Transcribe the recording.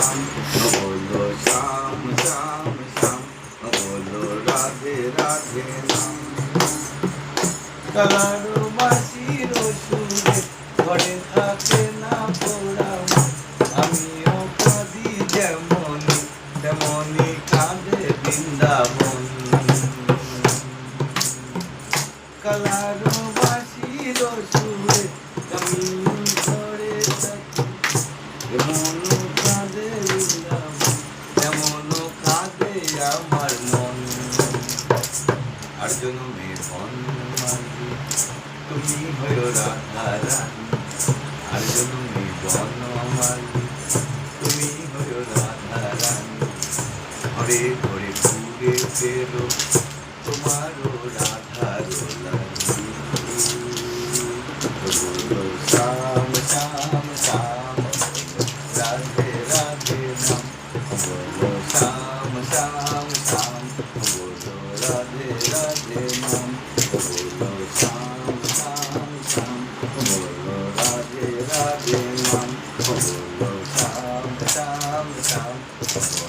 बोलो श्याम श्याम श्याम बोलो राधे राधे नाम কালারো বাঁশির সুরে ঘরে থাকে না পোড়া আমিও কাঁদি যেমনি তেমনি কাঁদে বৃন্দাবন কালারো বাঁশির সুরে আমি ঘরে থাকি এমন কাঁদে বৃন্দাবন তেমন কাঁদে আমার মন আর জন্মে বন মাঝি তুমি হয়ে রাধা রানী আর জন্মে বন মাঝি তুমি হয়ে রাধা রানী ঘরে ঘরে ঘুরে ফেরো তোমারও রাধার লাগি বলো শ্যাম শ্যাম শ্যাম রাধে রাধে নাম বলো শ্যাম শ্যাম শ্যাম বলো রাধে রাধে নাম বলো শ্যাম শ্যাম শ্যাম বলো রাধে রাধে নাম বলো শ্যাম শ্যাম শ্যাম